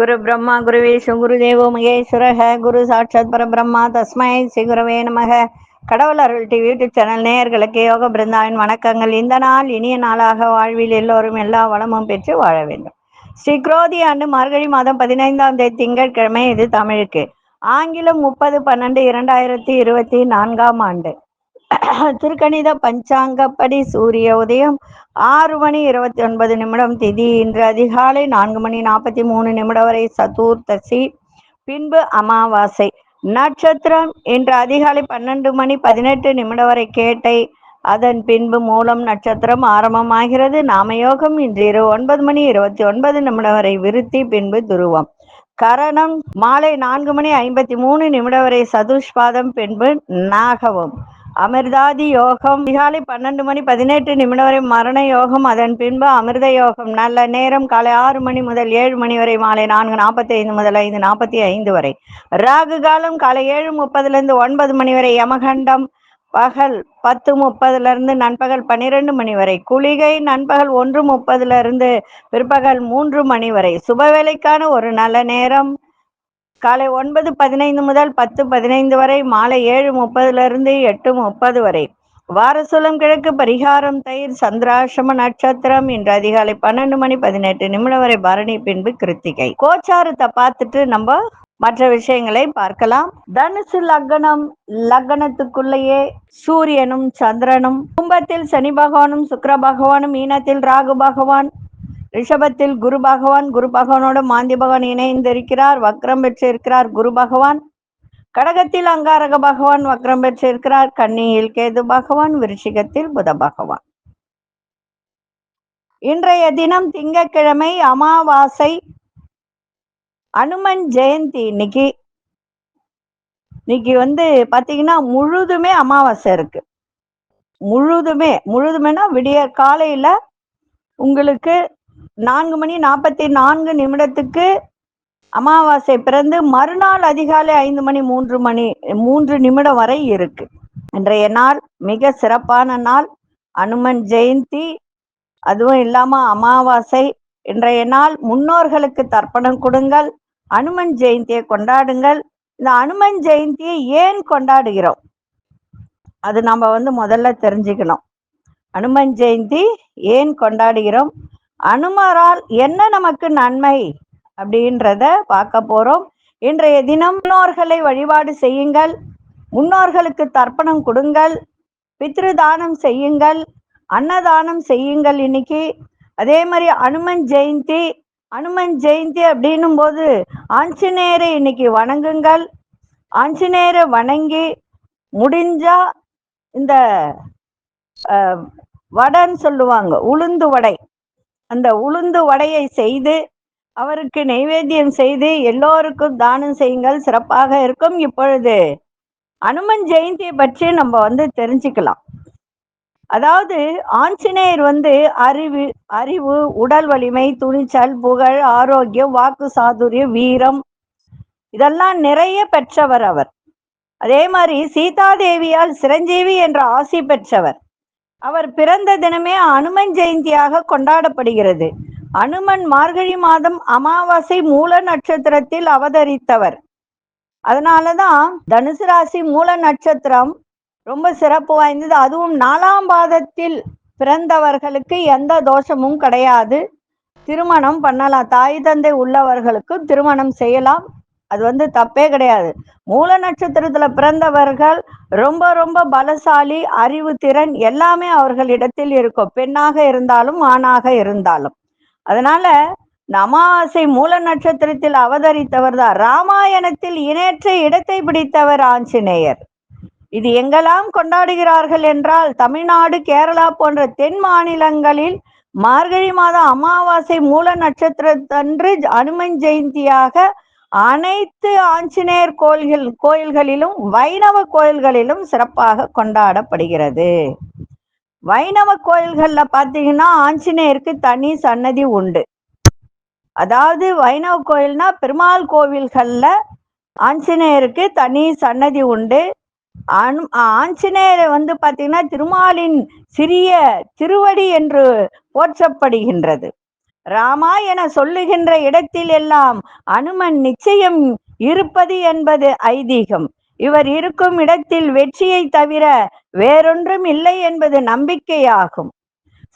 குரு பிரம்மா குரு விஷ்ணு குரு தேவோ மகேஸ்வரக குரு சாட்சாத் பரபிரம்மா தஸ்மை ஸ்ரீ குருவே நமக. கடவுள் அருள் டிவி யூடியூப் சேனல் நேயர்களுக்கு யோக பிருந்தாவின் வணக்கங்கள். இந்த நாள் இனிய நாளாக வாழ்வில் எல்லோரும் எல்லா வளமும் பெற்று வாழ வேண்டும். ஸ்ரீ குரோதி ஆண்டு மார்கழி மாதம் 15ஆம் தேதி திங்கட்கிழமை. இது தமிழுக்கு. ஆங்கிலம் 30/12/2024 ஆண்டு. திருக்கணித பஞ்சாங்கப்படி சூரிய உதயம் 6:29 திதி இன்று அதிகாலை 4:43 வரை சதுர்த்தசி, பின்பு அமாவாசை. நட்சத்திரம் இன்று அதிகாலை 12:18 வரை கேட்டை, அதன் பின்பு மூலம் நட்சத்திரம் ஆரம்பமாகிறது. நாமயோகம் இன்று இரவு 9:29 வரை விருத்தி, பின்பு துருவம். கரணம் மாலை 4:53 வரை சதுஷ்பாதம், பின்பு நாகவம். அமிர்தாதி யோகம் அதிகாலை 12:18 வரை மரண யோகம், அதன் பின்பு அமிர்த யோகம். நல்ல நேரம் காலை 6 மணி முதல் 7 மணி வரை, மாலை 4:45 முதல் 5:45 வரை. ராகு காலம் காலை 7:30 9 மணி வரை. யமகண்டம் பகல் 10:30 நண்பகல் 12 மணி வரை. குளிகை நண்பகல் 1:30 பிற்பகல் 3 மணி வரை. சுபவேளைக்கான ஒரு நல்ல நேரம் காலை 9:15 முதல் 10:15 வரை, மாலை 7:30 8:30 வரை. வாரசூலம் கிழக்கு, பரிகாரம் தயிர். சந்திராசிரம நட்சத்திரம் இன்று அதிகாலை 12:18 வரை பரணி, பின்பு கிருத்திகை. கோச்சாரத்தை பார்த்துட்டு நம்ம மற்ற விஷயங்களை பார்க்கலாம். தனுசு லக்னம், லக்னத்துக்குள்ளேயே சூரியனும் சந்திரனும், கும்பத்தில் சனி பகவானும் சுக்கிர பகவானும், மீனத்தில் ராகு பகவான், ரிஷபத்தில் குரு பகவான், குரு பகவானோட மாந்தி பகவான் இணைந்திருக்கிறார், வக்ரம் பெற்றிருக்கிறார் குரு பகவான். கடகத்தில் அங்காரக பகவான் வக்ரம் பெற்றிருக்கிறார். கன்னியில் கேது பகவான், விருச்சிகத்தில் புத பகவான். இன்றைய தினம் திங்கட்கிழமை, அமாவாசை, அனுமன் ஜெயந்தி. இன்னைக்கு பாத்தீங்கன்னா முழுதுமே அமாவாசை இருக்கு. முழுதுமேனா விடிய காலையில உங்களுக்கு 4:44 அமாவாசை பிறந்து மறுநாள் அதிகாலை 5:03 வரை இருக்கு. இன்றைய நாள் மிக சிறப்பான நாள். அனுமன் ஜெயந்தி, அதுவும் இல்லாம அமாவாசை. இன்றைய நாள் முன்னோர்களுக்கு தர்ப்பணம் கொடுங்கள், அனுமன் ஜெயந்தியை கொண்டாடுங்கள். இந்த அனுமன் ஜெயந்தியை ஏன் கொண்டாடுகிறோம் அது நம்ம முதல்ல தெரிஞ்சுக்கணும். அனுமன் ஜெயந்தி ஏன் கொண்டாடுகிறோம், அனுமரால் என்ன நமக்கு நன்மை அப்படின்றத பார்க்க போறோம். இன்றைய தினம் முன்னோர்களை வழிபாடு செய்யுங்கள், முன்னோர்களுக்கு தர்ப்பணம் கொடுங்கள், பித்ருதானம் செய்யுங்கள், அன்னதானம் செய்யுங்கள் இன்னைக்கு. அதே மாதிரி அனுமன் ஜெயந்தி அப்படின்னும் போது ஆஞ்சநேயரை இன்னைக்கு வணங்குங்கள். ஆஞ்சநேயரை வணங்கி முடிஞ்சா இந்த வடைன்னு சொல்லுவாங்க, உளுந்து வடை, அந்த உளுந்து வடையை செய்து அவருக்கு நைவேத்தியம் செய்து எல்லோருக்கும் தானம் செய்யுங்கள், சிறப்பாக இருக்கும். இப்பொழுது அனுமன் ஜெயந்தியை பற்றி நம்ம தெரிஞ்சுக்கலாம். அதாவது ஆஞ்சநேயர் அறிவு, உடல் வலிமை, துணிச்சல், புகழ், ஆரோக்கியம், வாக்கு சாதுரியம், வீரம் இதெல்லாம் நிறைய பெற்றவர் அவர். அதே மாதிரி சீதாதேவியால் சிரஞ்சீவி என்ற ஆசி பெற்றவர். அவர் பிறந்த தினமே அனுமன் ஜெயந்தியாக கொண்டாடப்படுகிறது. அனுமன் மார்கழி மாதம் அமாவாசை மூல நட்சத்திரத்தில் அவதரித்தவர். அதனாலதான் தனுசு ராசி மூல நட்சத்திரம் ரொம்ப சிறப்பு வாய்ந்தது. அதுவும் 4ஆம் பாதத்தில் பிறந்தவர்களுக்கு எந்த தோஷமும் கிடையாது. திருமணம் பண்ணலாம், தாய் தந்தை உள்ளவர்களுக்கு திருமணம் செய்யலாம், அது தப்பே கிடையாது. மூல நட்சத்திரத்துல பிறந்தவர்கள் ரொம்ப ரொம்ப பலசாலி, அறிவு திறன் எல்லாமே அவர்களிடத்தில் இருக்கும், பெண்ணாக இருந்தாலும் ஆணாக இருந்தாலும். அதனால அமாவாசை மூல நட்சத்திரத்தில் அவதரித்தவர் தான். ராமாயணத்தில் இணையற்ற இடத்தை பிடித்தவர் ஆஞ்சநேயர். இது எங்கெல்லாம் கொண்டாடுகிறார்கள் என்றால், தமிழ்நாடு, கேரளா போன்ற தென் மாநிலங்களில் மார்கழி மாதம் அமாவாசை மூல நட்சத்திரத்தன்று அனுமன் ஜெயந்தியாக அனைத்து ஆஞ்சநேயர் கோயில்களிலும் வைணவ கோயில்களிலும் சிறப்பாக கொண்டாடப்படுகிறது. வைணவ கோயில்கள்ல பாத்தீங்கன்னா ஆஞ்சநேயருக்கு தனி சன்னதி உண்டு. அதாவது வைணவ கோயில்னா பெருமாள் கோவில்கள்ல ஆஞ்சநேயருக்கு தனி சன்னதி உண்டு. ஆஞ்சநேயரை பாத்தீங்கன்னா திருமாலின் சிறிய திருவடி என்று போற்றப்படுகின்றது. ராமா என சொல்லுகின்ற இடத்தில் எல்லாம் அனுமன் நிச்சயம் இருப்பது என்பது ஐதீகம். இவர் இருக்கும் இடத்தில் வெற்றியை தவிர வேறொன்றும் இல்லை என்பது நம்பிக்கையாகும்.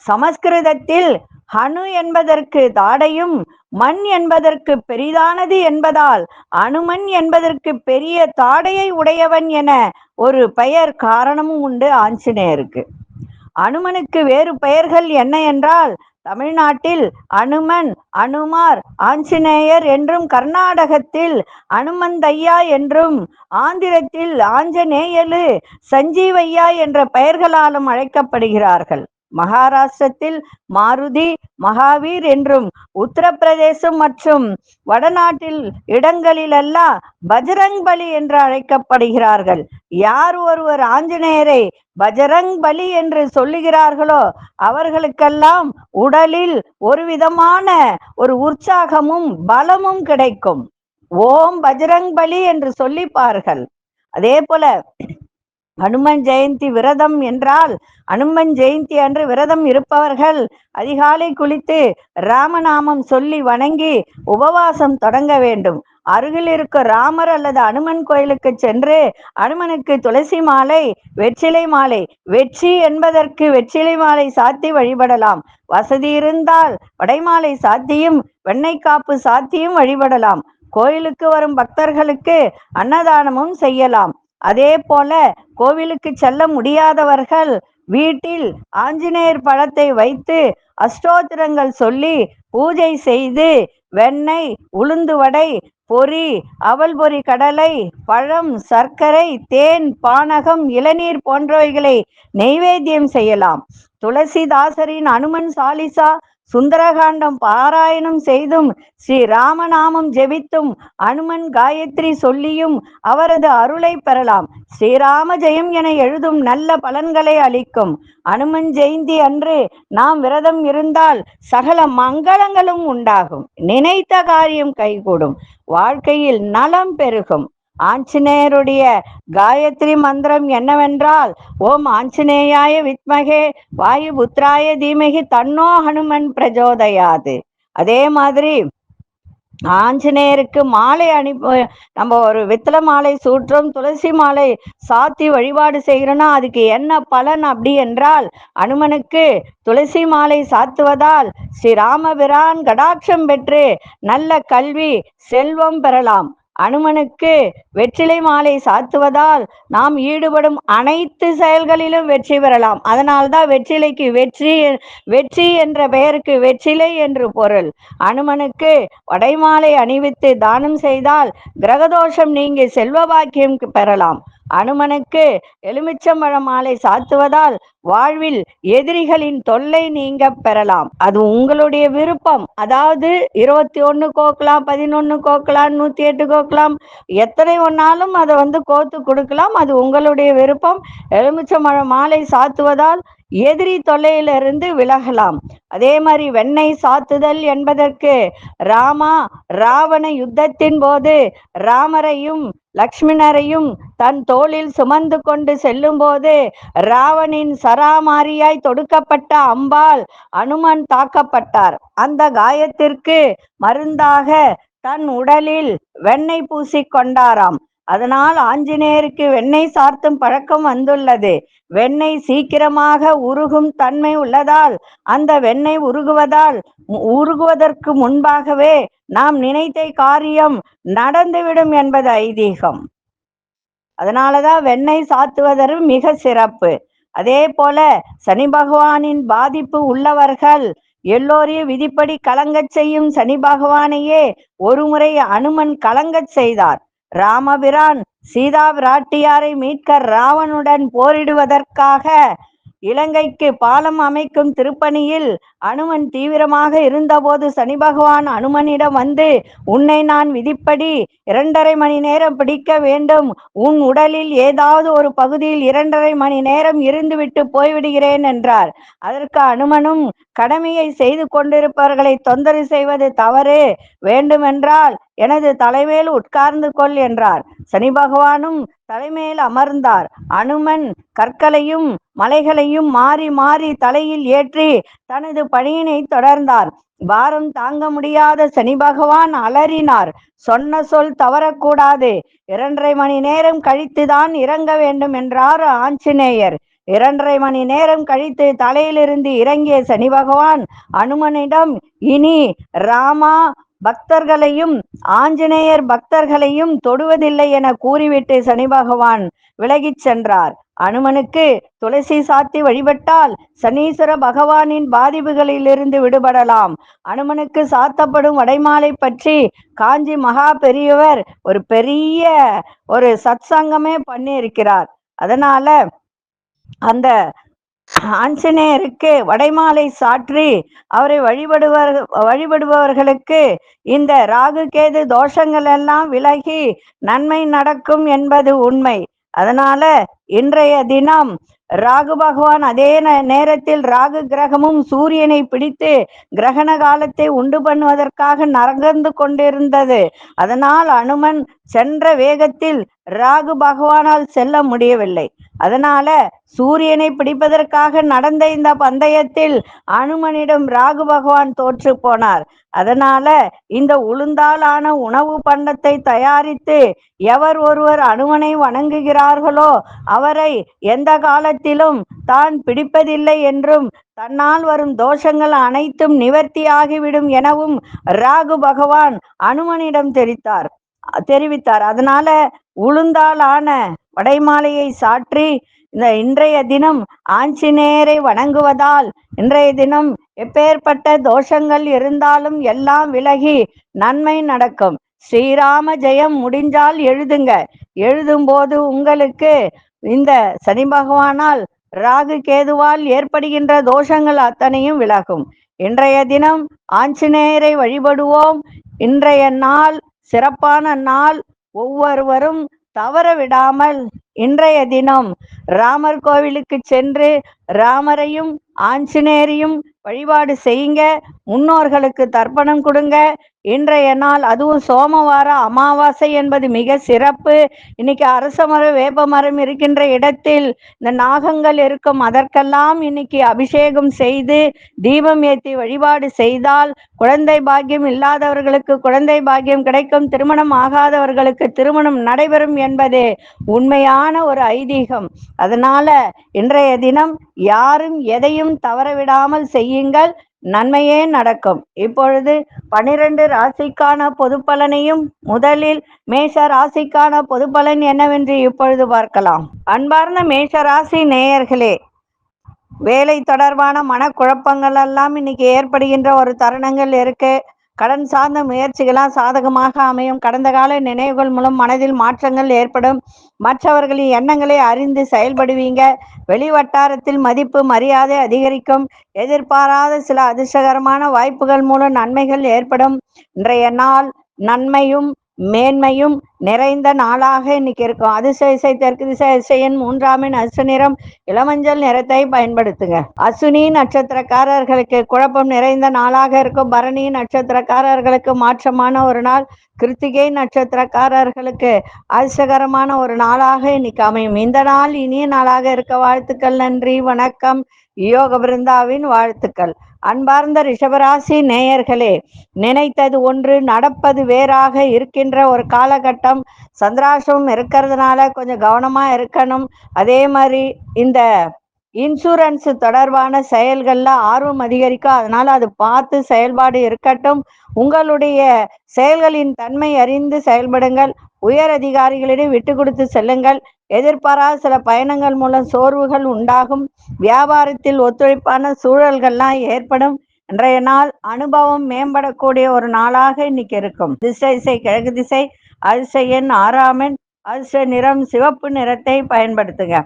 சமஸ்கிருதத்தில் ஹனு என்பதற்கு தாடையும் மண் என்பதற்கு பெரிதானது என்பதால் அனுமன் என்பதற்கு பெரிய தாடையை உடையவன் என ஒரு பெயர் காரணமும் உண்டு ஆஞ்சநேயருக்கு. அனுமனுக்கு வேறு பெயர்கள் என்ன என்றால், தமிழ்நாட்டில் அனுமன், அனுமார், ஆஞ்சநேயர் என்றும், கர்நாடகத்தில் அனுமந்தையா என்றும், ஆந்திரத்தில் ஆஞ்சநேயலு, சஞ்சீவையா என்ற பெயர்களாலும் அழைக்கப்படுகிறார்கள். மகாராஷ்டிரத்தில் மாருதி, மகாவீர் என்றும், உத்தரப்பிரதேசம் மற்றும் வடநாட்டில் இடங்களிலெல்லாம் பஜ்ரங் பலி என்று அழைக்கப்படுகிறார்கள். யார் ஒருவர் ஆஞ்சநேயரை பஜரங் பலி என்று சொல்லுகிறார்களோ அவர்களுக்கெல்லாம் உடலில் ஒரு விதமான ஒரு உற்சாகமும் பலமும் கிடைக்கும். ஓம் பஜரங் பலி என்று சொல்லிப்பார்கள். அதே போல ஹனுமன் ஜெயந்தி விரதம் என்றால், அனுமன் ஜெயந்தி அன்று விரதம் இருப்பவர்கள் அதிகாலை குளித்து ராமநாமம் சொல்லி வணங்கி உபவாசம் தொடங்க வேண்டும். அருகில் இருக்க ராமர் அல்லது அனுமன் கோயிலுக்கு சென்று அனுமனுக்கு துளசி மாலை, வெற்றிலை மாலை, வெற்றி என்பதற்கு வெற்றிலை மாலை சாத்தி வழிபடலாம். வசதி இருந்தால் வடைமாலை சாத்தியும் வெண்ணெய் காப்பு சாத்தியும் வழிபடலாம். கோயிலுக்கு வரும் பக்தர்களுக்கு அன்னதானமும் செய்யலாம். அதே போல கோவிலுக்கு செல்ல முடியாதவர்கள் வீட்டில் ஆஞ்சநேயர் படத்தை வைத்து அஷ்டோத்திரங்கள் சொல்லி பூஜை செய்து வெண்ணெய், உளுந்து வடை, பொரி, அவல் பொரி, கடலை, பழம், சர்க்கரை, தேன், பானகம், இளநீர் போன்றவைகளை நெய்வேத்தியம் செய்யலாம். துளசிதாசரின் அனுமன் சாலிசா, சுந்தரகாண்டம் பாராயணம் செய்தும், ஸ்ரீ ராமநாமம் ஜெபித்தும், அனுமன் காயத்ரி சொல்லியும் அவரது அருளை பெறலாம். ஸ்ரீராம ஜெயம் என எழுதும் நல்ல பலன்களை அளிக்கும். அனுமன் ஜெயந்தி அன்று நாம் விரதம் இருந்தால் சகல மங்களங்களும் உண்டாகும். நினைத்த காரியம் கைகூடும். வாழ்க்கையில் நலம் பெருகும். ஆஞ்சநேயருடைய காயத்ரி மந்திரம் என்னவென்றால், ஓம் ஆஞ்சநேயாய வித்மகே வாயு புத்திராய தீமகி தன்னோ ஹனுமன் பிரஜோதயாது. அதே மாதிரி ஆஞ்சநேயருக்கு மாலை நம்ம ஒரு வெத்தலை மாலை சூற்றம், துளசி மாலை சாத்தி வழிபாடு செய்கிறோன்னா அதுக்கு என்ன பலன் அப்படி என்றால், அனுமனுக்கு துளசி மாலை சாத்துவதால் ஸ்ரீராமபிரான் கடாட்சம் பெற்று நல்ல கல்வி, செல்வம் பெறலாம். அனுமனுக்கு வெற்றிலை மாலை சாத்துவதால் நாம் ஈடுபடும் அனைத்து செயல்களிலும் வெற்றி பெறலாம். அதனால்தான் வெற்றிலைக்கு வெற்றி என்ற பெயருக்கு வெற்றிலை என்று பொருள். அனுமனுக்கு வடைமாலை அணிவித்து தானம் செய்தால் கிரகதோஷம் நீங்கி செல்வ பாக்கியம் பெறலாம். அனுமனுக்கு எலுமிச்சம்பழ மாலை சாத்துவதால் வாழ்வில் எதிரிகளின் தொல்லை நீங்க பெறலாம். அது உங்களுடைய விருப்பம். அதாவது 21 கோக்கலாம், 11 கோக்கலாம், 108 கோக்கலாம், எத்தனை ஒன்னாலும் அதை கோத்து கொடுக்கலாம். அது உங்களுடைய விருப்பம். எலுமிச்சம்பழ மாலை சாத்துவதால் எதிரி தொல்லையிலிருந்து விலகலாம். அதே மாதிரி வெண்ணெய் சாத்துதல் என்பதற்கு ராமா ராவண யுத்தத்தின் போது ராமரையும் லக்ஷ்மணரையும் தன் தோளில் சுமந்து கொண்டு செல்லும் போது ராவணின் சராமாரியாய் தொடுக்கப்பட்ட அம்பால் அனுமன் தாக்கப்பட்டார். அந்த காயத்திற்கு மருந்தாக தன் உடலில் வெண்ணெய் பூசி கொண்டாராம். அதனால் ஆஞ்சநேயருக்கு வெண்ணெய் சார்த்தும் பழக்கம் வந்துள்ளது. வெண்ணெய் சீக்கிரமாக உருகும் தன்மை உள்ளதால் அந்த வெண்ணெய் உருகுவதற்கு முன்பாகவே நாம் நினைத்த காரியம் நடந்துவிடும் என்பது ஐதீகம். அதனாலதான் வெண்ணெய் சாத்துவதற்கு மிக சிறப்பு. அதே போல சனி பகவானின் பாதிப்பு உள்ளவர்கள் எல்லோரையும் விதிப்படி கலங்கச் செய்யும் சனி பகவானையே ஒருமுறை அனுமன் கலங்கச் செய்தார். ராமபிரான் சீதா பிராட்டியாரை மீட்க ராவனுடன் போரிடுவதற்காக இலங்கைக்கு பாலம் அமைக்கும் திருப்பணியில் அனுமன் தீவிரமாக இருந்தபோது சனி பகவான் அனுமனிடம் வந்து, உன்னை நான் விதிப்படி 2.5 மணி நேரம் பிடிக்க வேண்டும். உன் உடலில் ஏதாவது ஒரு பகுதியில் 2.5 மணி நேரம் இருந்துவிட்டு போய்விடுகிறேன் என்றார். அதற்கு அனுமனும், கடமையை செய்து கொண்டிருப்பவர்களை தொந்தரவு செய்வது தவறு, வேண்டுமென்றால் எனது தலைமேல் உட்கார்ந்து கொள் என்றார். சனி பகவானும் தலைமேல் அமர்ந்தார். அனுமன் கற்களையும் மலைகளையும் மாறி மாறி தலையில் ஏற்றி தனது பணியினை தொடர்ந்தார். பாரம் தாங்க முடியாத சனி பகவான் அலறினார். சொன்ன சொல் தவறக்கூடாது, 2.5 மணி நேரம் கழித்துதான் இறங்க வேண்டும் என்றார் ஆஞ்சநேயர். 2.5 மணி நேரம் கழித்து தலையிலிருந்து இறங்கிய சனி பகவான் அனுமனிடம், இனி ராமா பக்தர்களையும் ஆஞ்சநேயர் பக்தர்களையும் தொடுவதில்லை என கூறிவிட்டு சனி பகவான் விலகிச் சென்றார். அனுமனுக்கு துளசி சாத்தி வழிபட்டால் சனீஸ்வர பகவானின் பாதிப்புகளிலிருந்து விடுபடலாம். அனுமனுக்கு சாத்தப்படும் வடைமாலை பற்றி காஞ்சி மகா பெரியவர் ஒரு பெரிய சத்சங்கமே பண்ணியிருக்கிறார். அதனால அந்த ஆஞ்சநேயருக்கு வடைமாலை சாற்றி அவரை வழிபடுபவர்களுக்கு இந்த ராகு கேது தோஷங்கள் எல்லாம் விலகி நன்மை நடக்கும் என்பது உண்மை. அதனால இன்றைய தினம் ராகு பகவான் அதே நேரத்தில் ராகு கிரகமும் சூரியனை பிடித்து கிரகண காலத்தை உண்டு பண்ணுவதற்காக நகர்ந்து கொண்டிருந்தது. அதனால் அனுமன் சென்ற வேகத்தில் ராகு பகவானால் செல்ல முடியவில்லை. அதனால சூரியனை பிடிப்பதற்காக நடந்த இந்த பந்தயத்தில் அனுமனிடம் ராகு பகவான் தோற்று போனார். அதனால இந்த உளுந்தாலான உணவு பண்டத்தை தயாரித்து எவர் ஒருவர் அனுமனை வணங்குகிறார்களோ அவரை எந்த காலத்திலும் தான் பிடிப்பதில்லை என்றும் தன்னால் வரும் தோஷங்கள் அனைத்தும் நிவர்த்தியாகிவிடும் எனவும் ராகு பகவான் அனுமனிடம் தெரிவித்தார். அதனால உளுந்தாலான வடைமாலையை சாற்றி இன்றைய தினம் ஆஞ்சநேயரை வணங்குவதால் இன்றைய தினம் எப்பேற்பட்ட தோஷங்கள் இருந்தாலும் எல்லாம் விலகி நன்மை நடக்கும். ஸ்ரீராம ஜெயம் முடிஞ்சால் எழுதுங்க. எழுதும்போது உங்களுக்கு இந்த சனி பகவானால் ராகு கேதுவால் ஏற்படுகின்ற தோஷங்கள் அத்தனையும் விலகும். இன்றைய தினம் ஆஞ்சநேயரை வழிபடுவோம். இன்றைய நாள் சிறப்பான நாள். ஒவ்வொருவரும் தவற விடாமல் இன்றைய தினம் ராமர் கோவிலுக்கு சென்று ராமரையும் ஆஞ்சநேயரையும் வழிபாடு செய்யுங்க. முன்னோர்களுக்கு தர்ப்பணம் கொடுங்க. இன்றைய நாள் அதுவும் சோமவார அமாவாசை என்பது மிக சிறப்பு. இன்னைக்கு அரச மரம் வேப்ப மரம் இருக்கின்ற இடத்தில் இந்த நாகங்கள் இருக்கும். அதற்கெல்லாம் இன்னைக்கு அபிஷேகம் செய்து தீபம் ஏற்றி வழிபாடு செய்தால் குழந்தை பாக்கியம் இல்லாதவர்களுக்கு குழந்தை பாக்கியம் கிடைக்கும். திருமணம் ஆகாதவர்களுக்கு திருமணம் நடைபெறும் என்பது உண்மையான ஒரு ஐதீகம். அதனால இன்றைய தினம் யாரும் எதையும் தவறவிடாமல் செய்யுங்கள், நன்மையே நடக்கும். இப்பொழுது 12 ராசிக்கான பொது பலனையும் முதலில் மேஷ ராசிக்கான பொது பலன் என்னவென்று இப்பொழுது பார்க்கலாம். அன்பார்ந்த மேஷ ராசி நேயர்களே, வேலை தொடர்பான மனக்குழப்பங்கள் எல்லாம் இன்னைக்கு ஏற்படுகின்ற ஒரு தருணங்கள் இருக்கு. கடன் சார்ந்த முயற்சிகளால் சாதகமாக அமையும். கடந்த கால நினைவுகள் மூலம் மனதில் மாற்றங்கள் ஏற்படும். மற்றவர்களின் எண்ணங்களை அறிந்து செயல்படுவீங்க. வெளி வட்டாரத்தில் மதிப்பு மரியாதை அதிகரிக்கும். எதிர்பாராத சில அதிர்ஷ்டகரமான வாய்ப்புகள் மூலம் நன்மைகள் ஏற்படும். இன்றைய நாள் நன்மையும் மேன்மையும் நிறைந்த நாளாக இன்னைக்கு இருக்கும். அதிர்ஷ்ட இசை தெற்கு திசை அதிசயன் 3ஆம் எண் அதிர்ஷ்ட நிறம் இளமஞ்சள் நிறத்தை பயன்படுத்துங்க. அசுனி நட்சத்திரக்காரர்களுக்கு குழப்பம் நிறைந்த நாளாக இருக்கும். பரணி நட்சத்திரக்காரர்களுக்கு மாற்றமான ஒரு நாள். கிருத்திகை நட்சத்திரக்காரர்களுக்கு அதிர்ஷ்டகரமான ஒரு நாளாக இன்னைக்கு அமையும். இந்த நாள் இனிய நாளாக இருக்க வாழ்த்துக்கள். நன்றி, வணக்கம். யோக பிருந்தாவின் வாழ்த்துக்கள். அன்பார்ந்த ரிஷபராசி நேயர்களே, நினைத்தது ஒன்று நடப்பது வேறாக இருக்கின்ற ஒரு காலகட்டம். சந்திராஷ்டமம் இருக்கிறதுனால கொஞ்சம் கவனமா இருக்கணும். அதே மாதிரி இந்த இன்சூரன்ஸ் தொடர்பான செயல்கள்ல ஆர்வம் அதிகரிக்கும். அதனால அது பார்த்து செயல்பாடு இருக்கட்டும். உங்களுடைய செயல்களின் தன்மை அறிந்து செயல்படுங்கள். உயர் அதிகாரிகளிடம் விட்டு கொடுத்து செல்லுங்கள். எதிர்பாராத சில பயணங்கள் மூலம் சோர்வுகள் உண்டாகும். வியாபாரத்தில் ஒத்துழைப்பான சூழல்கள்லாம் ஏற்படும். இன்றைய நாள் அனுபவம் மேம்படக்கூடிய ஒரு நாளாக இன்னைக்கு இருக்கும். திசை கிழக்கு திசை. அதிர்ஷ்ட எண் 6ஆம் எண். அதிர்ஷ்ட நிறம் சிவப்பு நிறத்தை பயன்படுத்துங்க.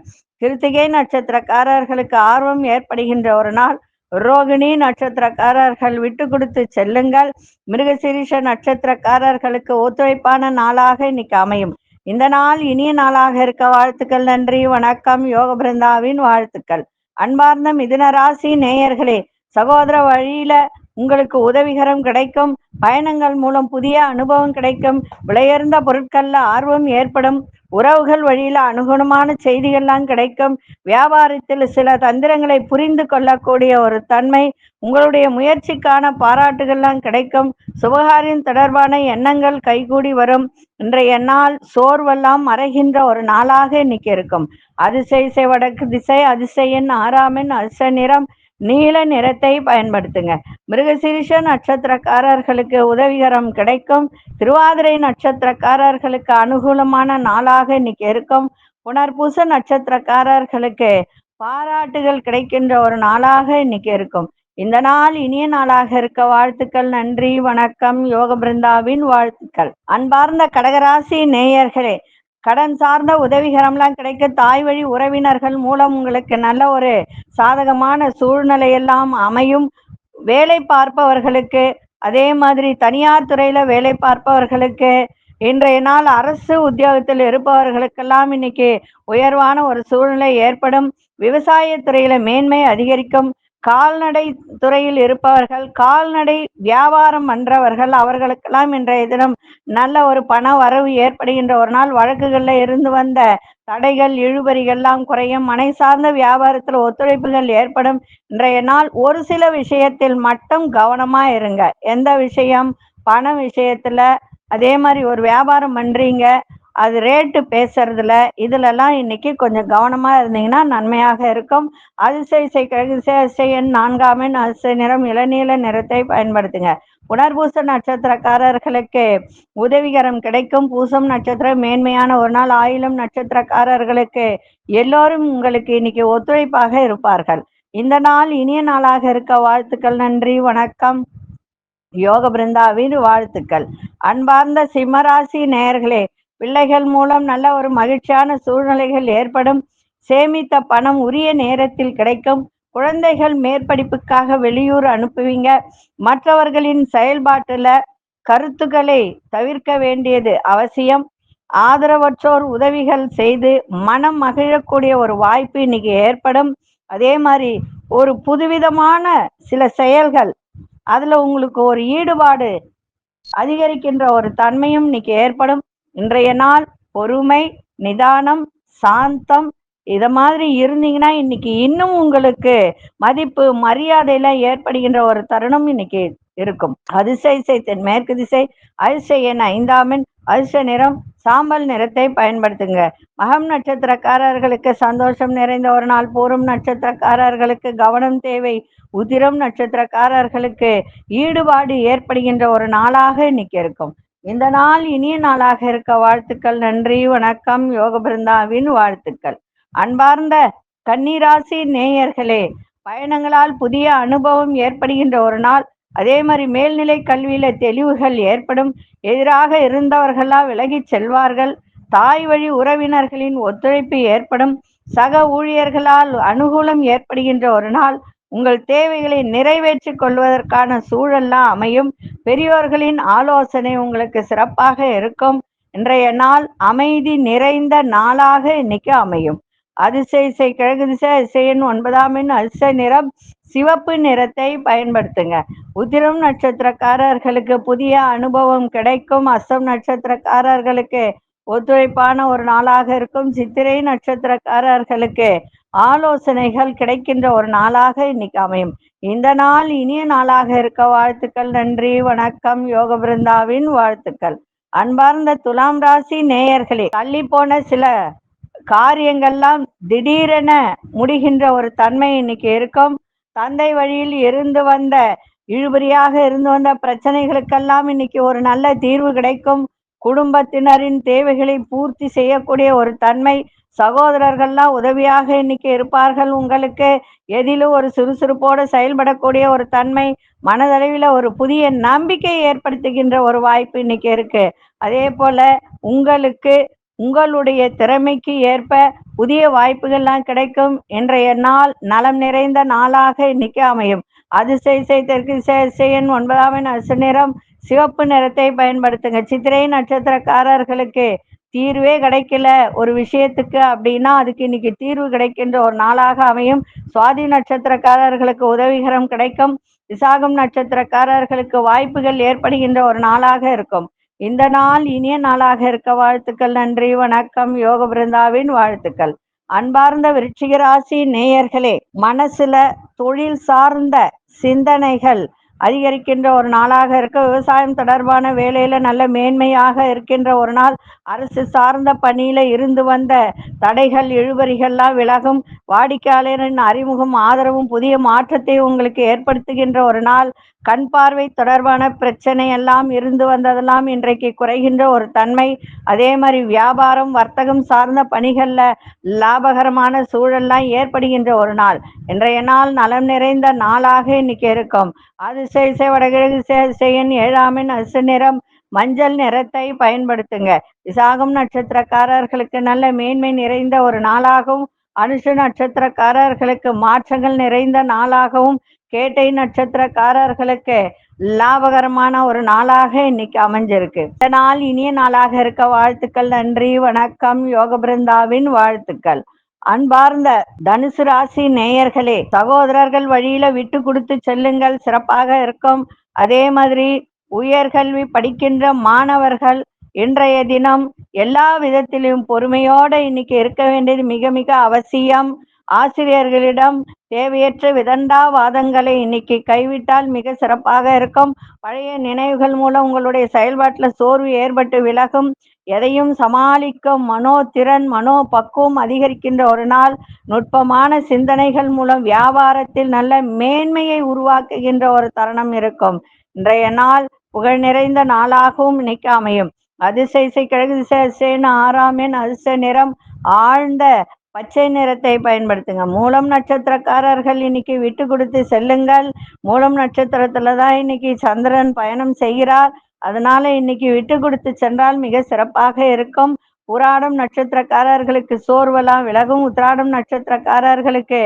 கிருத்திகை நட்சத்திரக்காரர்களுக்கு ஆர்வம் ஏற்படுகின்ற ஒரு நாள். ரோகிணி நட்சத்திரக்காரர்கள் விட்டு கொடுத்து செல்லுங்கள். மிருகசீரிஷ நட்சத்திரக்காரர்களுக்கு ஒத்துழைப்பான நாளாக இன்னைக்கு அமையும். இந்த நாள் இனிய நாளாக இருக்க வாழ்த்துக்கள். நன்றி, வணக்கம். யோக பிருந்தாவின் வாழ்த்துக்கள். அன்பார்ந்த மிதுன ராசி நேயர்களே, சகோதர வழியில உங்களுக்கு உதவிகரம் கிடைக்கும். பயணங்கள் மூலம் புதிய அனுபவம் கிடைக்கும். விலையுயர்ந்த பொருட்கள்ல ஆர்வம் ஏற்படும். உறவுகள் வழியில அனுகுணமான செய்திகள்லாம் கிடைக்கும். வியாபாரத்தில் சில தந்திரங்களை புரிந்து கொள்ளக்கூடிய ஒரு தன்மை, உங்களுடைய முயற்சிக்கான பாராட்டுகள்லாம் கிடைக்கும். சுபகாரியம் தொடர்பான எண்ணங்கள் கைகூடி வரும். இன்றைய நாள் சோர்வெல்லாம் மறைகின்ற ஒரு நாளாக இன்னைக்கு இருக்கும். அதிசய வடக்கு திசை, அதிசயன் 6 அதிர்ஷ்ட நிறம் நீல நிறத்தை பயன்படுத்துங்க. மிருகசீரிஷ நட்சத்திரக்காரர்களுக்கு உதவிகரம் கிடைக்கும். திருவாதிரை நட்சத்திரக்காரர்களுக்கு அனுகூலமான நாளாக இன்னைக்கு இருக்கும். புனர்பூச நட்சத்திரக்காரர்களுக்கு பாராட்டுகள் கிடைக்கின்ற ஒரு நாளாக இன்னைக்கு இருக்கும். இந்த நாள் இனிய நாளாக இருக்க வாழ்த்துக்கள். நன்றி, வணக்கம். யோக பிருந்தாவின் வாழ்த்துக்கள். அன்பார்ந்த கடகராசி நேயர்களே, கடன் சார்ந்த உதவிகரம்லாம் கிடைக்க, தாய் வழி உறவினர்கள் மூலம் உங்களுக்கு நல்ல ஒரு சாதகமான சூழ்நிலை எல்லாம் அமையும். வேலை பார்ப்பவர்களுக்கு, அதே மாதிரி தனியார் துறையில வேலை பார்ப்பவர்களுக்கு, இன்றைய நாள் அரசு உத்தியோகத்தில் இருப்பவர்களுக்கெல்லாம் இன்னைக்கு உயர்வான ஒரு சூழ்நிலை ஏற்படும். விவசாய துறையில மேன்மை அதிகரிக்கும். கால்நடை துறையில் இருப்பவர்கள், கால்நடை வியாபாரம் பண்றவர்கள், அவர்களுக்கெல்லாம் இன்றைய தினம் நல்ல ஒரு பண வரவு ஏற்படுகின்ற ஒரு நாள். வழக்குகள்ல இருந்து வந்த தடைகள் இழுபறிகள்லாம் குறையும். மனை சார்ந்த வியாபாரத்தில் ஒத்துழைப்புகள் ஏற்படும். இன்றைய நாள் ஒரு சில விஷயத்தில் மட்டும் கவனமா இருங்க. எந்த விஷயம்? பண விஷயத்துல. அதே மாதிரி ஒரு வியாபாரம் பண்றீங்க, அது ரேட்டு பேசுறதுல, இதுலலாம் இன்னைக்கு கொஞ்சம் கவனமா இருந்தீங்கன்னா நன்மையாக இருக்கும். அதிசய 4 அதிர்ஷ்ட நிறம் இளநீல நிறத்தை பயன்படுத்துங்க. புனர்பூச நட்சத்திரக்காரர்களுக்கு உதவிகரம் கிடைக்கும். பூசம் நட்சத்திரம் மேன்மையான ஒரு நாள். ஆயிலம் நட்சத்திரக்காரர்களுக்கு எல்லோரும் உங்களுக்கு இன்னைக்கு ஒத்துழைப்பாக இருப்பார்கள். இந்த நாள் இனிய நாளாக இருக்க வாழ்த்துக்கள். நன்றி, வணக்கம். யோக பிருந்தாவின் வாழ்த்துக்கள். அன்பார்ந்த சிம்மராசி நேயர்களே, பிள்ளைகள் மூலம் நல்ல ஒரு மகிழ்ச்சியான சூழ்நிலைகள் ஏற்படும். சேமித்த பணம் உரிய நேரத்தில் கிடைக்கும். குழந்தைகள் மேற்படிப்புக்காக வெளியூர் அனுப்புவீங்க. மற்றவர்களின் செயல்பாட்டுல கருத்துக்களை தவிர்க்க வேண்டியது அவசியம். ஆதரவற்றோர் உதவிகள் செய்து மனம் மகிழக்கூடிய ஒரு வாய்ப்பு இன்னைக்கு ஏற்படும். அதே மாதிரி ஒரு புதுவிதமான சில செயல்கள், அதுல உங்களுக்கு ஒரு ஈடுபாடு அதிகரிக்கின்ற ஒரு தன்மையும் இன்னைக்கு ஏற்படும். இன்றைய நாள் பொறுமை, நிதானம், சாந்தம் இத மாதிரி இருந்தீங்கன்னா இன்னைக்கு இன்னும் உங்களுக்கு மதிப்பு மரியாதையில ஏற்படுகின்ற ஒரு தருணம் இன்னைக்கு இருக்கும். அதிசய தென்மேற்கு திசை, அதிசய 5 அதிர்ஷ்ட நிறம் சாம்பல் நிறத்தை பயன்படுத்துங்க. மகம் நட்சத்திரக்காரர்களுக்கு சந்தோஷம் நிறைந்த ஒரு நாள். பூரம் நட்சத்திரக்காரர்களுக்கு கவனம் தேவை. உதிரம் நட்சத்திரக்காரர்களுக்கு ஈடுபாடு ஏற்படுகின்ற ஒரு நாளாக இன்னைக்கு இருக்கும். இந்த நாள் இனிய நாளாக இருக்க வாழ்த்துக்கள். நன்றி, வணக்கம். யோக பிருந்தாவின் வாழ்த்துக்கள். அன்பார்ந்த கன்னிராசி நேயர்களே, பயணங்களால் புதிய அனுபவம் ஏற்படுகின்ற ஒரு நாள். அதே மாதிரி மேல்நிலை கல்வியில தெளிவுகள் ஏற்படும். எதிராக இருந்தவர்களா விலகி செல்வார்கள். தாய் வழி உறவினர்களின் ஒத்துழைப்பு ஏற்படும். சக ஊழியர்களால் அனுகூலம் ஏற்படுகின்ற ஒரு நாள். உங்கள் தேவைகளை நிறைவேற்றிக் கொள்வதற்கான சூழல்லாம் அமையும். பெரியோர்களின் ஆலோசனை உங்களுக்கு சிறப்பாக இருக்கும். இன்றைய நாள் அமைதி நிறைந்த நாளாக இன்னைக்கு அமையும். அதிசய கிழக்கு திசை, அதிசயன் 9 அதிர்ஷ்ட நிறம் சிவப்பு நிறத்தை பயன்படுத்துங்க. உத்திரம் நட்சத்திரக்காரர்களுக்கு புதிய அனுபவம் கிடைக்கும். அஸ்தம் நட்சத்திரக்காரர்களுக்கு ஒத்துழைப்பான ஒரு நாளாக இருக்கும். சித்திரை நட்சத்திரக்காரர்களுக்கு ஆலோசனைகள் கிடைக்கின்ற ஒரு நாளாக இன்னைக்கு அமையும். இந்த நாள் இனிய நாளாக இருக்க வாழ்த்துக்கள். நன்றி, வணக்கம். யோக பிருந்தாவின் வாழ்த்துக்கள். அன்பார்ந்த துலாம் ராசி நேயர்களே, தள்ளி போன சில காரியங்கள்லாம் திடீரென முடிகின்ற ஒரு தன்மை இன்னைக்கு இருக்கும். தந்தை வழியில் இருந்து வந்த இழுபறியாக இருந்து வந்த பிரச்சனைகளுக்கெல்லாம் இன்னைக்கு ஒரு நல்ல தீர்வு கிடைக்கும். குடும்பத்தினரின் தேவைகளை பூர்த்தி செய்யக்கூடிய ஒரு தன்மை. சகோதரர்கள்லாம் உதவியாக இன்னைக்கு இருப்பார்கள். உங்களுக்கு எதிலும் ஒரு சுறுசுறுப்போடு செயல்படக்கூடிய ஒரு தன்மை. மனதளவில் ஒரு புதிய நம்பிக்கை ஏற்படுத்துகின்ற ஒரு வாய்ப்பு இன்னைக்கு இருக்கு. அதே போல உங்களுக்கு உங்களுடைய திறமைக்கு ஏற்ப புதிய வாய்ப்புகள்லாம் கிடைக்கும். இன்றைய நாள் நலம் நிறைந்த நாளாக இன்னைக்கு அமையும். அதிசய தெற்கு திசையன் 9 அதிர்ஷ்ட நிறம் சிவப்பு நிறத்தை பயன்படுத்துங்க. சித்திரை நட்சத்திரக்காரர்களுக்கு தீர்வே கிடைக்கல ஒரு விஷயத்துக்கு அப்படின்னா அதுக்கு இன்னைக்கு தீர்வு கிடைக்கின்ற ஒரு நாளாக அமையும். சுவாதி நட்சத்திரக்காரர்களுக்கு உதவிகரம் கிடைக்கும். விசாகம் நட்சத்திரக்காரர்களுக்கு வாய்ப்புகள் ஏற்படுகின்ற ஒரு நாளாக இருக்கும். இந்த நாள் இனிய நாளாக இருக்க வாழ்த்துக்கள். நன்றி, வணக்கம். யோக பிருந்தாவின் வாழ்த்துக்கள். அன்பார்ந்த விருச்சிக ராசி நேயர்களே, மனசுல தொழில் சார்ந்த சிந்தனைகள் அதிகரிக்கின்ற ஒரு நாளாக இருக்க, விவசாயம் தொடர்பான வேலையில நல்ல மேன்மையாக இருக்கின்ற ஒரு நாள். அரசு சார்ந்த பணியில இருந்து வந்த தடைகள் இழுபறிகள்லாம் விலகும். வாடிக்கையாளரின் அறிமுகம் ஆதரவும் புதிய மாற்றத்தை உங்களுக்கு ஏற்படுத்துகின்ற ஒரு நாள். கண் பார்வை தொடர்பான பிரச்சனை எல்லாம் இருந்து வந்ததெல்லாம் இன்றைக்கு குறைகின்ற ஒரு தன்மை. அதே மாதிரி வியாபாரம் வர்த்தகம் சார்ந்த பணிகள்ல லாபகரமான சூழல்லாம் ஏற்படுகின்ற ஒரு நாள். இன்றைய நாள் நலம் நிறைந்த நாளாக இன்னைக்கு இருக்கும். அதிசய வடகிழக்கு திசையின் 7ஆம் எண் அசு நிறம் மஞ்சள் நிறத்தை பயன்படுத்துங்க. விசாகம் நட்சத்திரக்காரர்களுக்கு நல்ல மேன்மை நிறைந்த ஒரு நாளாகவும், அனுஷ நட்சத்திரக்காரர்களுக்கு மாற்றங்கள் நிறைந்த நாளாகவும், கேட்டை நட்சத்திரக்காரர்களுக்கு லாபகரமான ஒரு நாளாக இன்னைக்கு அமைஞ்சிருக்கு. இந்த நாள் இனிய நாளாக இருக்க வாழ்த்துக்கள். நன்றி, வணக்கம். யோக பிருந்தாவின் வாழ்த்துக்கள். அன்பார்ந்த தனுசு ராசி நேயர்களே, சகோதரர்கள் வழியில விட்டு கொடுத்து செல்லுங்கள், சிறப்பாக இருக்கும். அதே மாதிரி உயர்கல்வி படிக்கின்ற மாணவர்கள் இன்றைய தினம் எல்லா விதத்திலும் பொறுமையோட இன்னைக்கு இருக்க வேண்டியது மிக மிக அவசியம். ஆசிரியர்களிடம் தேவையற்ற விதண்டாவாதங்களை இன்னைக்கு கைவிட்டால் மிக சிறப்பாக இருக்கும். பழைய நினைவுகள் மூலம் உங்களுடைய செயல்பாட்டில் சோர்வு ஏற்பட்டு விலகும். எதையும் சமாளிக்கும் மனோதிறன் மனோ பக்குவம் அதிகரிக்கின்ற ஒரு நாள். நுட்பமான சிந்தனைகள் மூலம் வியாபாரத்தில் நல்ல மேன்மையை உருவாக்குகின்ற ஒரு தருணம் இருக்கும். இன்றைய நாள் புகழ் நிறைந்த நாளாகவும் இன்னைக்கு அமையும். அதிசய கிழக்கு திசை 6ஆம் எண் அதிர்ஷ்ட நிறம் ஆழ்ந்த பச்சை நிறத்தை பயன்படுத்துங்க. மூலம் நட்சத்திரக்காரர்கள் இன்னைக்கு விட்டு கொடுத்து செல்லுங்கள். மூலம் நட்சத்திரத்துலதான் இன்னைக்கு சந்திரன் பயணம் செய்கிறார். அதனால இன்னைக்கு விட்டு கொடுத்து சென்றால் மிக சிறப்பாக இருக்கும். புராடம் நட்சத்திரக்காரர்களுக்கு சோர்வெல்லாம் விலகும். உத்திராடம் நட்சத்திரக்காரர்களுக்கு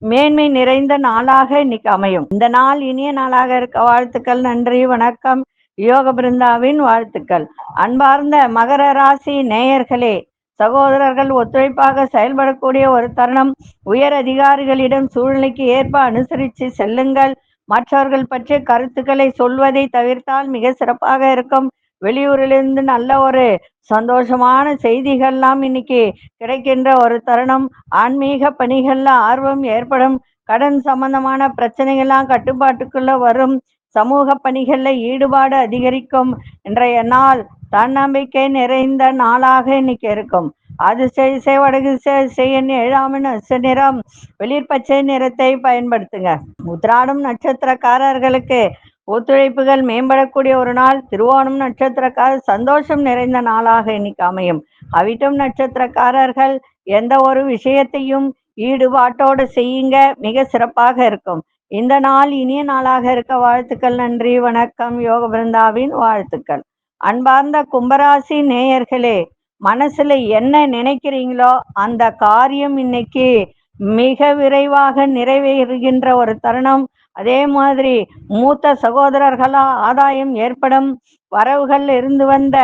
மேன்மை நிறைந்த நாளாக இன்னைக்கு அமையும். இந்த நாள் இனிய நாளாக இருக்க வாழ்த்துக்கள். நன்றி, வணக்கம். யோக பிருந்தாவின் வாழ்த்துக்கள். அன்பார்ந்த மகர ராசி நேயர்களே, சகோதரர்கள் ஒத்துழைப்பாக செயல்படக்கூடிய ஒரு தருணம். உயர் அதிகாரிகளிடம் சூழ்நிலைக்கு ஏற்ப அனுசரித்து செல்லுங்கள். மற்றவர்கள் பற்றிய கருத்துக்களை சொல்வதை தவிர்த்தால் மிக சிறப்பாக இருக்கும். வெளியூரிலிருந்து நல்ல ஒரு சந்தோஷமான செய்திகள்லாம் இன்னைக்கு கிடைக்கின்ற ஒரு தருணம். ஆன்மீக பணிகள்ல ஆர்வம் ஏற்படும். கடன் சம்பந்தமான பிரச்சனைகள்லாம் கட்டுப்பாட்டுக்குள்ள வரும். சமூக பணிகள்ல ஈடுபாடு அதிகரிக்கும். இன்றைய நாள் தன்னம்பிக்கை நிறைந்த நாளாக இன்னைக்கு இருக்கும். அதிசய வடகு திசையின் 7ஆம் எண் அசு நிறம் வெளிர் பச்சை நிறத்தை பயன்படுத்துங்க. உத்திராடம் நட்சத்திரக்காரர்களுக்கு ஒத்துழைப்புகள் மேம்படக்கூடிய ஒரு நாள். திருவோணம் நட்சத்திரக்காரர் சந்தோஷம் நிறைந்த நாளாக இன்னைக்கு அமையும். அவிட்டம் நட்சத்திரக்காரர்கள் எந்த ஒரு விஷயத்தையும் ஈடுபாட்டோடு செய்யுங்க, மிக சிறப்பாக இருக்கும். இந்த நாள் இனிய நாளாக இருக்க வாழ்த்துக்கள். நன்றி, வணக்கம். யோக பிருந்தாவின் வாழ்த்துக்கள். அன்பார்ந்த கும்பராசி நேயர்களே, மனசுல என்ன நினைக்கிறீங்களோ அந்த காரியம் இன்னைக்கு மிக விரைவாக நிறைவேறுகின்ற ஒரு தருணம். அதே மாதிரி மூத்த சகோதரர்களா ஆதாயம் ஏற்படும். வரவுகள் இருந்து வந்த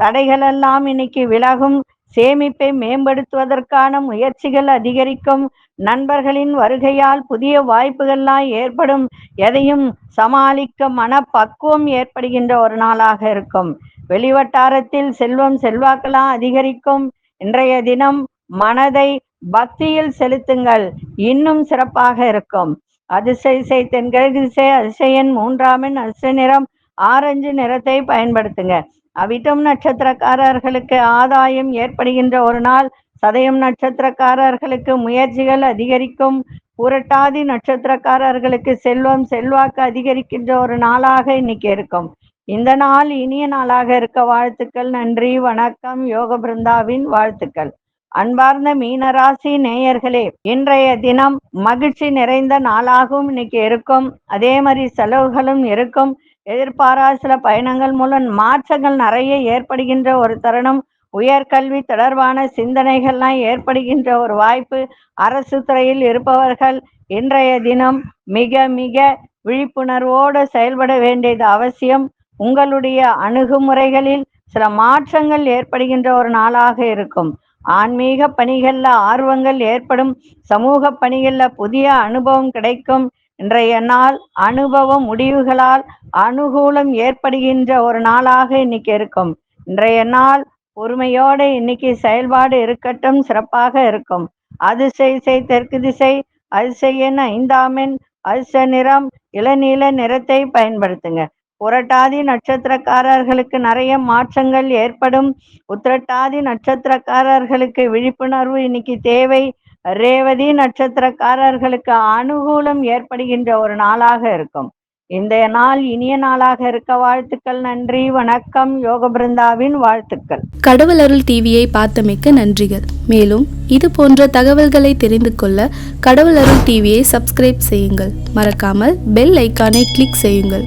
தடைகள் எல்லாம் இன்னைக்கு விலகும். சேமிப்பை மேம்படுத்துவதற்கான முயற்சிகள் அதிகரிக்கும். நண்பர்களின் வருகையால் புதிய வாய்ப்புகள்லாம் ஏற்படும். எதையும் சமாளிக்க மனப்பக்குவம் ஏற்படுகின்ற ஒரு நாளாக இருக்கும். வெளிவட்டாரத்தில் செல்வம் செல்வாக்கெல்லாம் அதிகரிக்கும். இன்றைய தினம் மனதை பக்தியில் செலுத்துங்கள், இன்னும் சிறப்பாக இருக்கும். அதிசய தென்கிழக்கு திசை அதிசயன் 3ஆம் எண் அசு நிறம் ஆரஞ்சு நிறத்தை பயன்படுத்துங்க. அவிட்டம் நட்சத்திரக்காரர்களுக்கு ஆதாயம் ஏற்படுகின்ற ஒரு நாள். சதயம் நட்சத்திரக்காரர்களுக்கு முயற்சிகள் அதிகரிக்கும். புரட்டாதி நட்சத்திரக்காரர்களுக்கு செல்வம் செல்வாக்கு அதிகரிக்கின்ற ஒரு நாளாக இன்னைக்கு இருக்கும். இந்த நாள் இனிய நாளாக இருக்க வாழ்த்துக்கள். நன்றி, வணக்கம். யோக பிருந்தாவின் வாழ்த்துக்கள். அன்பார்ந்த மீனராசி நேயர்களே, இன்றைய தினம் மகிழ்ச்சி நிறைந்த நாளாகவும் இன்னைக்கு இருக்கும். அதே மாதிரி செலவுகளும் இருக்கும். எதிர்பாராத சில பயணங்கள் மூலம் மாற்றங்கள் நிறைய ஏற்படுகின்ற ஒரு தருணம். உயர்கல்வி தொடர்பான சிந்தனைகள்லாம் ஏற்படுகின்ற ஒரு வாய்ப்பு. அரசு துறையில் இருப்பவர்கள் இன்றைய தினம் மிக மிக விழிப்புணர்வோடு செயல்பட வேண்டியது அவசியம். உங்களுடைய அணுகுமுறைகளில் சில மாற்றங்கள் ஏற்படுகின்ற ஒரு நாளாக இருக்கும். ஆன்மீக பணிகள்ல ஆர்வங்கள் ஏற்படும். சமூக பணிகள்ல புதிய அனுபவம் கிடைக்கும். இன்றைய நாள் அனுபவ முடிவுகளால் அனுகூலம் ஏற்படுகின்ற ஒரு நாளாக இன்னைக்கு இருக்கும். இன்றைய நாள் பொறுமையோட இன்னைக்கு செயல்பாடு இருக்கட்டும், சிறப்பாக இருக்கும். அதிசை தெற்கு திசை, அதிசயன் 5ஆம் எண், அதிர்ஷ்ட நிறம் இளநீல நிறத்தை பயன்படுத்துங்க. புரட்டாதி நட்சத்திரக்காரர்களுக்கு நிறைய மாற்றங்கள் ஏற்படும். உத்திரட்டாதி நட்சத்திரக்காரர்களுக்கு விழிப்புணர்வு இன்னைக்கு தேவை. ரேவதி நட்சத்திரக்காரர்களுக்கு அனுகூலம் ஏற்படுகின்ற ஒரு நாளாக இருக்கும். இந்த நாள் இனிய நாளாக இருக்க வாழ்த்துக்கள். நன்றி, வணக்கம். யோக பிருந்தாவின் வாழ்த்துக்கள். கடவுள் அருள் டிவியை பார்த்தமைக்கு நன்றிகள். மேலும் இது போன்ற தகவல்களை தெரிந்து கொள்ள கடவுள் அருள் டிவியை சப்ஸ்கிரைப் செய்யுங்கள். மறக்காமல் பெல் ஐக்கானை கிளிக் செய்யுங்கள்.